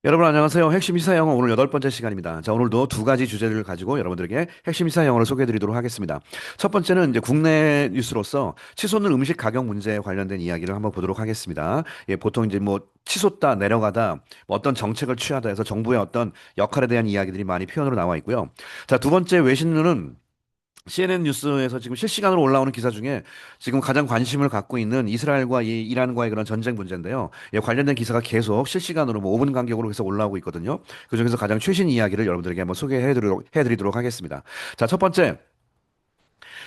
여러분 안녕하세요. 핵심 시사 영어 오늘 여덟 번째 시간입니다. 자, 오늘도 두 가지 주제를 가지고 여러분들에게 핵심 시사 영어를 소개해 드리도록 하겠습니다. 첫 번째는 이제 국내 뉴스로서 치솟는 음식 가격 문제에 관련된 이야기를 한번 보도록 하겠습니다. 예, 보통 이제 뭐 치솟다, 내려가다, 뭐 어떤 정책을 취하다 해서 정부의 어떤 역할에 대한 이야기들이 많이 표현으로 나와 있고요. 자, 두 번째 외신은 CNN 뉴스에서 지금 실시간으로 올라오는 기사 중에 지금 가장 관심을 갖고 있는 이스라엘과 이 이란과의 그런 전쟁 문제인데요. 예, 관련된 기사가 계속 실시간으로 뭐 5분 간격으로 계속 올라오고 있거든요. 그중에서 가장 최신 이야기를 여러분들에게 한번 해드리도록 하겠습니다. 자, 첫 번째.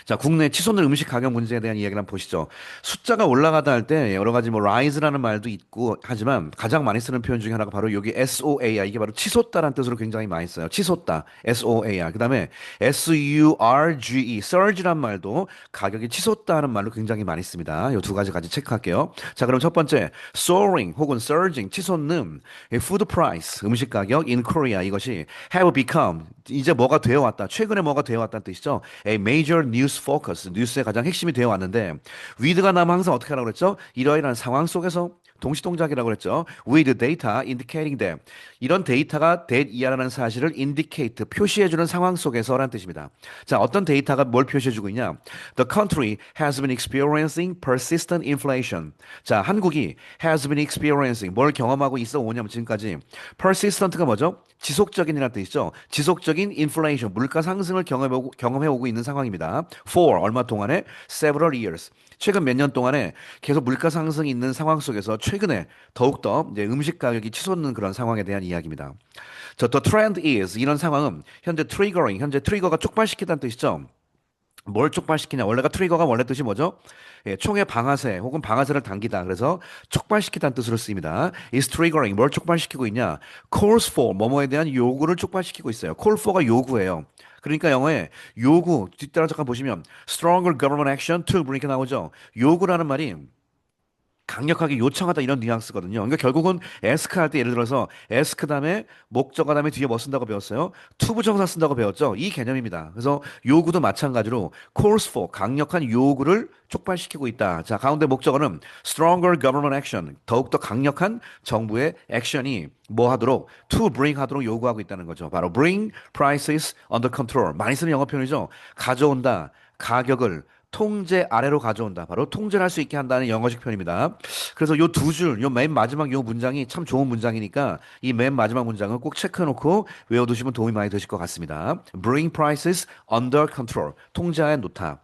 자, 국내 치솟는 음식 가격 문제에 대한 이야기를 한번 보시죠. 숫자가 올라가다 할 때 여러 가지 뭐 rise라는 말도 있고 하지만 가장 많이 쓰는 표현 중에 하나가 바로 여기 SOAR 이게 바로 치솟다라는 뜻으로 굉장히 많이 써요. 치솟다. SOAR. 그다음에 SURGE surge란 말도 가격이 치솟다 하는 말로 굉장히 많이 씁니다. 이 두 가지 같이 체크할게요. 자, 그럼 첫 번째 soaring 혹은 surging 치솟는 food price 음식 가격 in Korea 이것이 have become 이제 뭐가 되어 왔다. 최근에 뭐가 되어 왔다는 뜻이죠. A major news focus. 뉴스의 가장 핵심이 되어 왔는데 with가 나면 항상 어떻게 하라고 그랬죠? 이러이러한 상황 속에서 동시동작이라고 그랬죠. With data indicating that. 이런 데이터가 that이라는 사실을 indicate, 표시해주는 상황 속에서라는 뜻입니다. 자, 어떤 데이터가 뭘 표시해주고 있냐? The country has been experiencing persistent inflation. 자, 한국이 has been experiencing, 뭘 경험하고 있어 오냐면 지금까지 persistent가 뭐죠? 지속적인이라는 뜻이죠. 지속적인 inflation, 물가 상승을 경험해오고 있는 상황입니다. For, 얼마 동안에? Several years. 최근 몇 년 동안에 계속 물가 상승이 있는 상황 속에서 최근에 더욱더 이제 음식 가격이 치솟는 그런 상황에 대한 이야기입니다. The trend is 이런 상황은 현재 triggering, 현재 트리거가 촉발시키다는 뜻이죠. 뭘 촉발시키냐? 원래가 트리거가 원래 뜻이 뭐죠? 예, 총의 방아쇠 혹은 방아쇠를 당기다. 그래서 촉발시키다는 뜻으로 쓰입니다. is triggering 뭘 촉발시키고 있냐? calls for 뭐뭐에 대한 요구를 촉발시키고 있어요. call for가 요구예요. 그러니까 영어에 요구 뒷단어 잠깐 보시면 stronger government action to 이렇게 나오죠. 요구라는 말이 강력하게 요청하다 이런 뉘앙스거든요. 그러니까 결국은 ask 할 때 예를 들어서 ask 다음에 목적어 다음에 뒤에 뭐 쓴다고 배웠어요? to 부정사 쓴다고 배웠죠. 이 개념입니다. 그래서 요구도 마찬가지로 calls for 강력한 요구를 촉발시키고 있다. 자, 가운데 목적어는 stronger government action 더욱더 강력한 정부의 액션이 뭐 하도록 to bring 하도록 요구하고 있다는 거죠. 바로 bring prices under control. 많이 쓰는 영어 표현이죠. 가져온다. 가격을 통제 아래로 가져온다. 바로 통제를 할 수 있게 한다는 영어식 표현입니다. 그래서 요 두 줄, 요 맨 마지막 요 문장이 참 좋은 문장이니까 이 맨 마지막 문장을 꼭 체크해놓고 외워두시면 도움이 많이 되실 것 같습니다. Bring prices under control. 통제하에 놓다.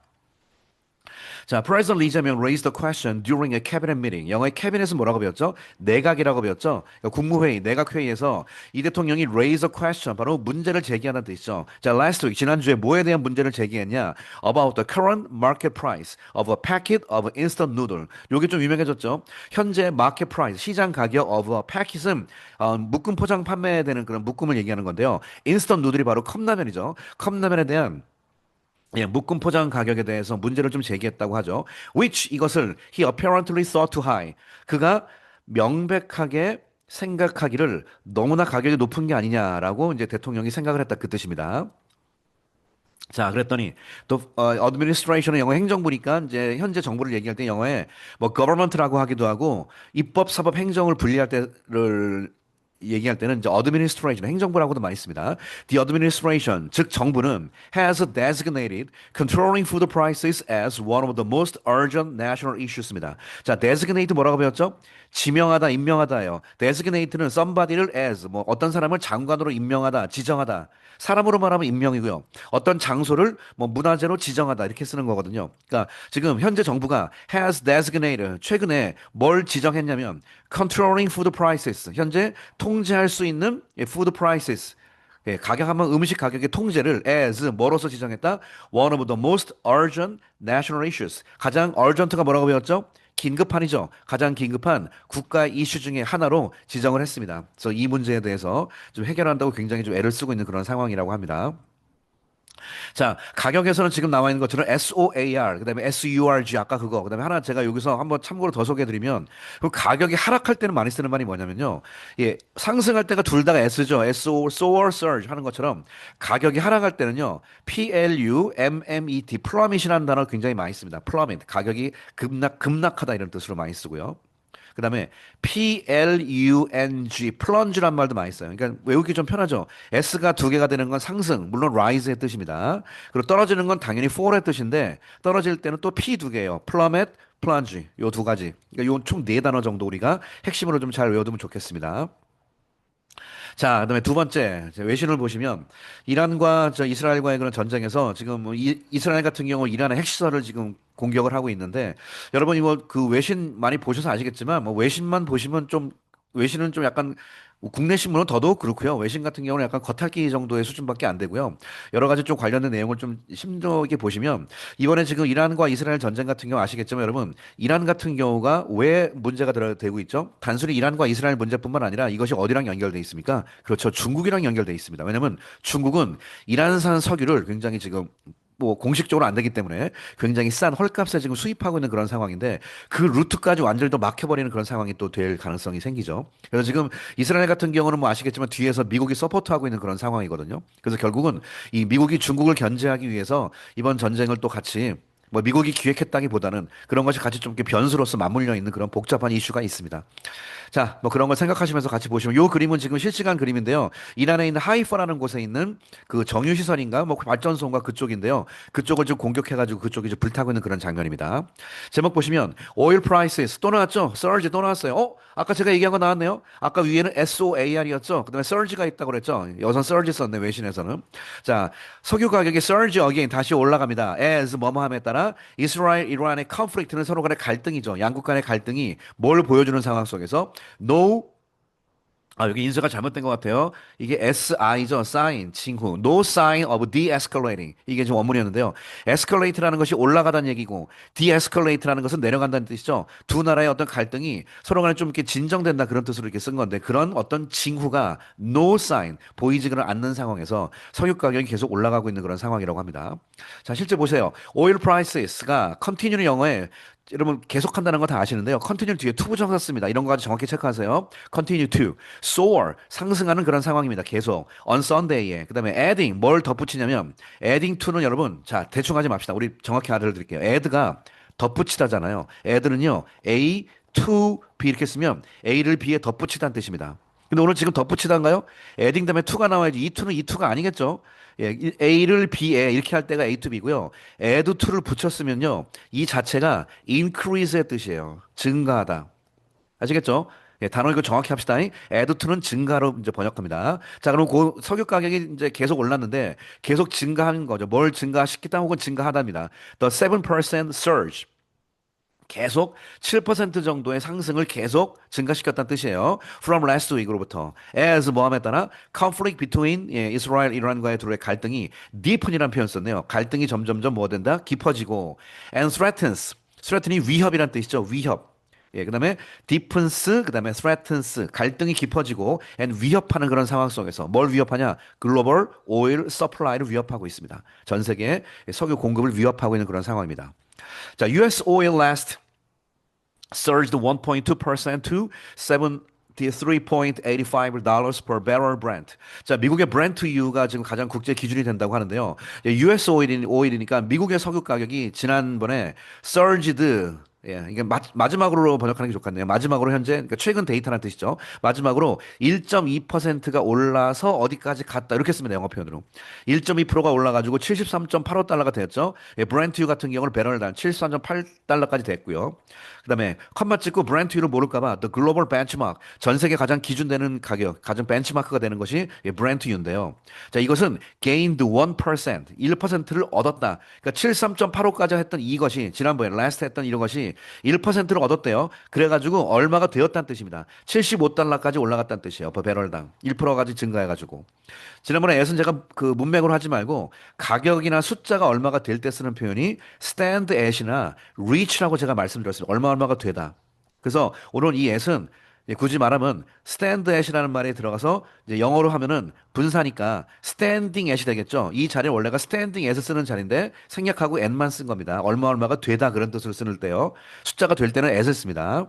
자, President Lee Jae-myung raised the question during a cabinet meeting. 영어의 캐비넷은 뭐라고 배웠죠? 내각이라고 배웠죠? 그러니까 국무회의, 내각회의에서 이 대통령이 raise a question, 바로 문제를 제기하는 뜻이죠. 자, last week, 지난주에 뭐에 대한 문제를 제기했냐? About the current market price of a packet of instant noodle. 요게 좀 유명해졌죠? 현재 market price, 시장 가격 of a packet은 묶음 포장 판매되는 그런 묶음을 얘기하는 건데요. instant noodle이 바로 컵라면이죠. 컵라면에 대한 예, 묶음 포장 가격에 대해서 문제를 좀 제기했다고 하죠. Which 이것을 he apparently thought too high. 그가 명백하게 생각하기를 너무나 가격이 높은 게 아니냐라고 이제 대통령이 생각을 했다 그 뜻입니다. 자, 그랬더니 또 administration은 영어 행정부니까 이제 현재 정부를 얘기할 때 영어에 뭐 government라고 하기도 하고 입법, 사법, 행정을 분리할 때를 얘기할 때는 이제 administration 행정부라고도 많이 씁니다. The administration 즉 정부는 has designated controlling food prices as one of the most urgent national issues입니다. 자, designate 뭐라고 배웠죠? 지명하다, 임명하다예요. designate는 somebody를 as 뭐 어떤 사람을 장관으로 임명하다, 지정하다. 사람으로 말하면 임명이고요. 어떤 장소를 뭐 문화재로 지정하다 이렇게 쓰는 거거든요. 그러니까 지금 현재 정부가 has designated 최근에 뭘 지정했냐면 controlling food prices 현재 통제할 수 있는 food prices 예, 가격 하면 음식 가격의 통제를 as 뭐로서 지정했다? One of the most urgent national issues. 가장 urgent가 뭐라고 배웠죠? 긴급한이죠. 가장 긴급한 국가 이슈 중에 하나로 지정을 했습니다. 그래서 이 문제에 대해서 좀 해결한다고 굉장히 좀 애를 쓰고 있는 그런 상황이라고 합니다. 자, 가격에서는 지금 나와 있는 것처럼 SOAR, 그다음에 SURG 아까 그거, 그다음에 하나 제가 여기서 한번 참고로 더 소개해드리면 그 가격이 하락할 때는 많이 쓰는 말이 뭐냐면요, 예, 상승할 때가 둘 다가 S죠, SO, soar, surge 하는 것처럼 가격이 하락할 때는요, PLUMMET, plummet이라는 단어 굉장히 많이 씁니다. plummet, 가격이 급락하다 이런 뜻으로 많이 쓰고요. 그다음에 plung, plunge란 말도 많이 써요. 그러니까 외우기 좀 편하죠. s가 두 개가 되는 건 상승, 물론 rise의 뜻입니다. 그리고 떨어지는 건 당연히 fall의 뜻인데 떨어질 때는 또 p 두 개예요. plummet, plunge 요 두 가지. 그러니까 요 총 네 단어 정도 우리가 핵심으로 좀 잘 외워두면 좋겠습니다. 자, 그다음에 두 번째 외신을 보시면 이란과 이스라엘과의 그런 전쟁에서 지금 뭐 이스라엘 같은 경우 이란의 핵시설을 지금 공격을 하고 있는데 여러분 이거 그 외신 많이 보셔서 아시겠지만 뭐 외신만 보시면 좀 외신은 좀 약간 국내 신문은 더더욱 그렇고요. 외신 같은 경우는 약간 겉핥기 정도의 수준밖에 안 되고요. 여러 가지 좀 관련된 내용을 좀 심도 있게 보시면 이번에 지금 이란과 이스라엘 전쟁 같은 경우 아시겠지만 여러분 이란 같은 경우가 왜 문제가 되고 있죠? 단순히 이란과 이스라엘 문제뿐만 아니라 이것이 어디랑 연결돼 있습니까? 그렇죠. 중국이랑 연결돼 있습니다. 왜냐하면 중국은 이란산 석유를 굉장히 지금 뭐 공식적으로 안 되기 때문에 굉장히 싼 헐값에 지금 수입하고 있는 그런 상황인데 그 루트까지 완전히 또 막혀버리는 그런 상황이 또 될 가능성이 생기죠. 그래서 지금 이스라엘 같은 경우는 뭐 아시겠지만 뒤에서 미국이 서포트하고 있는 그런 상황이거든요. 그래서 결국은 이 미국이 중국을 견제하기 위해서 이번 전쟁을 또 같이 뭐 미국이 기획했다기보다는 그런 것이 같이 좀 이렇게 변수로서 맞물려 있는 그런 복잡한 이슈가 있습니다. 자, 뭐 그런 걸 생각하시면서 같이 보시면 요 그림은 지금 실시간 그림인데요. 이란에 있는 하이파라는 곳에 있는 그 정유시설인가 뭐 발전소인가 그쪽인데요. 그쪽을 지금 공격해가지고 그쪽이 이제 불타고 있는 그런 장면입니다. 제목 보시면 오일 프라이스 또 나왔죠? surge 또 나왔어요. 아까 제가 얘기한 거 나왔네요. 아까 위에는 SOAR이었죠. 그다음에 surge가 있다고 그랬죠. 여기서 surge 썼네 외신에서는. 자, 석유 가격이 surge again 다시 올라갑니다. as 뭐뭐함에 따라 이스라엘 이란의 컨플릭트는 서로 간의 갈등이죠. 양국 간의 갈등이 뭘 보여주는 상황 속에서 no 여기 인쇄가 잘못된 것 같아요. 이게 SI죠. sign, 징후. No sign of de-escalating. 이게 지금 원문이었는데요. escalate라는 것이 올라가다는 얘기고, de-escalate라는 것은 내려간다는 뜻이죠. 두 나라의 어떤 갈등이 서로 간에 좀 이렇게 진정된다 그런 뜻으로 이렇게 쓴 건데, 그런 어떤 징후가 no sign, 보이지가 않는 상황에서 석유 가격이 계속 올라가고 있는 그런 상황이라고 합니다. 자, 실제 보세요. oil prices가 continue는 영어에 여러분 계속한다는 거 다 아시는데요. continue 뒤에 to 부정사 씁니다. 이런 거 가지고 정확히 체크하세요. continue to soar 상승하는 그런 상황입니다. 계속 on Sunday에 그다음에 adding 뭘 덧붙이냐면 adding to는 여러분 자 대충 하지 맙시다. 우리 정확히 알아드릴게요. add가 덧붙이다잖아요. add는요 A to B 이렇게 쓰면 A를 B에 덧붙이다는 뜻입니다. 근데 오늘 지금 덧붙이다인가요? adding 다음에 to가 나와야지 이 to는 이 to가 아니겠죠? 예, A를 B에 이렇게 할 때가 A to B고요. add to를 붙였으면요. 이 자체가 increase의 뜻이에요. 증가하다. 아시겠죠? 예, 단어 이거 정확히 합시다. add to는 증가로 이제 번역합니다. 자, 그럼 그 석유 가격이 이제 계속 올랐는데 계속 증가하는 거죠. 뭘 증가시키다 혹은 증가하다입니다. The 7% surge. 계속 7% 정도의 상승을 계속 증가시켰다는 뜻이에요. From last week으로부터. as 뭐함에 따라 conflict between 이스라엘, 이란과의 둘의 갈등이 deepen이라는 표현 썼네요. 갈등이 점점점 뭐 된다? 깊어지고 and threatens이 위협이란 뜻이죠. 위협. 예, 그다음에 deepens, 그다음에 threatens, 갈등이 깊어지고 and 위협하는 그런 상황 속에서 뭘 위협하냐? 글로벌 오일 서플라이를 위협하고 있습니다. 전 세계 석유 공급을 위협하고 있는 그런 상황입니다. 자, US oil last surged 1.2% to 73.85 dollars per barrel Brent. 자, 미국의 Brent-U가 지금 가장 국제 기준이 된다고 하는데요. US 오일이니까 미국의 석유 가격이 지난번에 surged 예, 이게 마지막으로 번역하는 게 좋겠네요. 마지막으로 현재, 그러니까 최근 데이터라는 뜻이죠. 마지막으로 1.2%가 올라서 어디까지 갔다. 이렇게 쓰면 영어 표현으로. 1.2%가 올라가지고 73.85달러가 되었죠. 예, 브렌트유 같은 경우는 배럴당 73.8달러까지 됐고요. 그다음에 컴마 찍고 브렌트유를 모를까봐 The Global Benchmark 전 세계 가장 기준되는 가격, 가장 벤치마크가 되는 것이 예, 브렌트유인데요. 자, 이것은 gained 1%를 얻었다. 그러니까 73.85까지 했던 이것이 지난번에 last 했던 이런 것이 1%를 얻었대요. 그래가지고 얼마가 되었다는 뜻입니다. 75달러까지 올라갔다는 뜻이에요. 배럴당 1%까지 증가해가지고. 지난번에 애선 제가 그 문맥으로 하지 말고 가격이나 숫자가 얼마가 될 때 쓰는 표현이 stand at이나 reach라고 제가 말씀드렸습니다. 얼마가 되다. 그래서 오늘 이 at은 굳이 말하면 stand at이라는 말에 들어가서 이제 영어로 하면은 분사니까 standing at이 되겠죠. 이 자리는 원래가 standing at 쓰는 자리인데 생략하고 at만 쓴 겁니다. 얼마가 되다 그런 뜻으로 쓰는 때요. 숫자가 될 때는 at을 씁니다.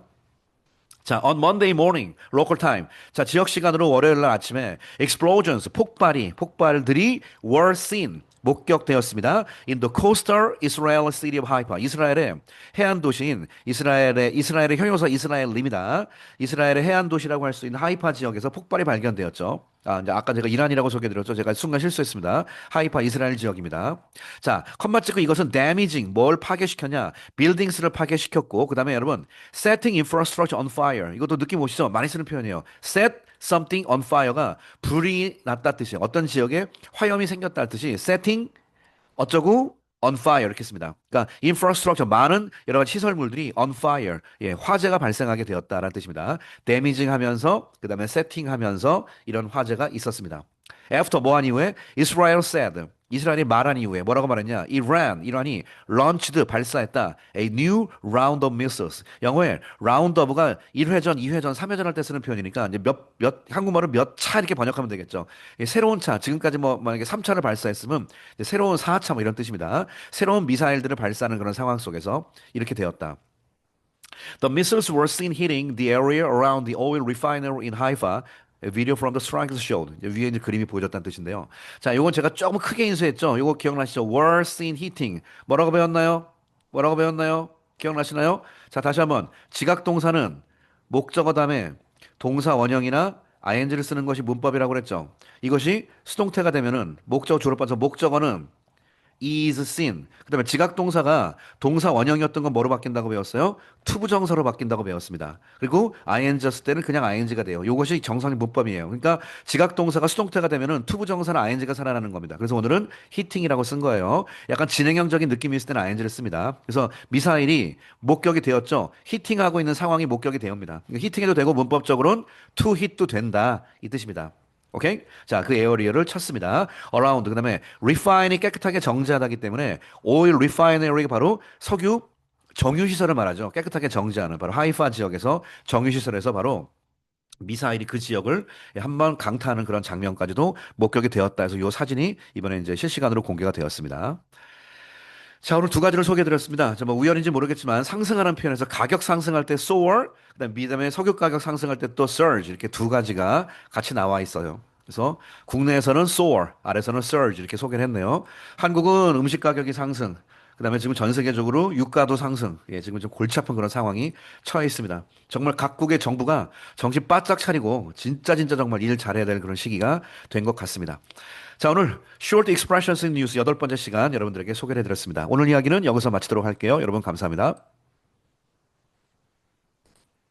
자, on Monday morning, local time. 자, 지역 시간으로 월요일 날 아침에 explosions, 폭발들이 were seen. 목격되었습니다. In the coastal Israel city of Haifa. 이스라엘의 해안 도시인 이스라엘의 형용사 이스라엘입니다. 이스라엘의 해안 도시라고 할 수 있는 하이파 지역에서 폭발이 발견되었죠. 이제 아까 제가 이란이라고 소개드렸죠. 제가 순간 실수했습니다. 하이파 이스라엘 지역입니다. 자, 컴마 찍고 이것은 damaging 뭘 파괴시켰냐? buildings를 파괴시켰고 그다음에 여러분 setting infrastructure on fire. 이것도 느낌 오시죠? 많이 쓰는 표현이에요. set something on fire가 불이 났다 뜻이에요. 어떤 지역에 화염이 생겼다 뜻이 setting 어쩌고 on fire 이렇게 씁니다. 그러니까 infrastructure 많은 여러 가지 시설물들이 on fire 예, 화재가 발생하게 되었다라는 뜻입니다. damaging 하면서 그다음에 setting 하면서 이런 화재가 있었습니다. After 뭐한 이후에 Israel said 이스라엘이 말한 이후에 뭐라고 말했냐? 이란이 launched 발사했다. A new round of missiles. 영어에 round of가 1회전, 2회전, 3회전 할 때 쓰는 표현이니까 이제 한국말은 몇 차 이렇게 번역하면 되겠죠. 새로운 차, 지금까지 뭐 만약에 3차를 발사했으면 이제 새로운 4차 뭐 이런 뜻입니다. 새로운 미사일들을 발사하는 그런 상황 속에서 이렇게 되었다. The missiles were seen hitting the area around the oil refinery in Haifa. A video from the strikes showed. 위에 있는 그림이 보여졌다는 뜻인데요. 자, 요건 제가 조금 크게 인수했죠. 요거 기억나시죠? Were seen hitting. 뭐라고 배웠나요? 뭐라고 배웠나요? 기억나시나요? 자, 다시 한번. 지각동사는 목적어 다음에 동사 원형이나 ing를 쓰는 것이 문법이라고 그랬죠. 이것이 수동태가 되면은 목적어 주로 빠져 목적어는 is seen. 그다음에 지각동사가 동사 원형이었던 건 뭐로 바뀐다고 배웠어요? 투부정사로 바뀐다고 배웠습니다. 그리고 ing였을 때는 그냥 ing가 돼요. 이것이 정상의 문법이에요. 그러니까 지각동사가 수동태가 되면은 투부정사는 ing가 살아나는 겁니다. 그래서 오늘은 hitting이라고 쓴 거예요. 약간 진행형적인 느낌이 있을 때는 ing를 씁니다. 그래서 미사일이 목격이 되었죠. 히팅하고 있는 상황이 목격이 되옵니다. 그러니까 히팅해도 되고 문법적으로는 to hit도 된다 이 뜻입니다. 오케이? 자, 그 에어리어를 쳤습니다. around. 그다음에 refine이 깨끗하게 정제하다기 때문에 oil refinery가 바로 석유 정유 시설을 말하죠. 깨끗하게 정제하는 바로 하이파 지역에서 정유 시설에서 바로 미사일이 그 지역을 한번 강타하는 그런 장면까지도 목격이 되었다 해서 이 사진이 이번에 이제 실시간으로 공개가 되었습니다. 자, 오늘 두 가지를 소개해드렸습니다. 뭐 우연인지 모르겠지만 상승하는 표현에서 가격 상승할 때 soar, 그다음에 석유 가격 상승할 때 또 surge 이렇게 두 가지가 같이 나와 있어요. 그래서 국내에서는 soar, 아래서는 surge 이렇게 소개를 했네요. 한국은 음식 가격이 상승, 그다음에 지금 전 세계적으로 유가도 상승, 예, 지금 좀 골치 아픈 그런 상황이 처해 있습니다. 정말 각국의 정부가 정신 바짝 차리고 진짜 정말 일 잘해야 될 그런 시기가 된 것 같습니다. 자, 오늘 Short Expressions in News 8번째 시간 여러분들에게 소개를 해드렸습니다. 오늘 이야기는 여기서 마치도록 할게요. 여러분 감사합니다.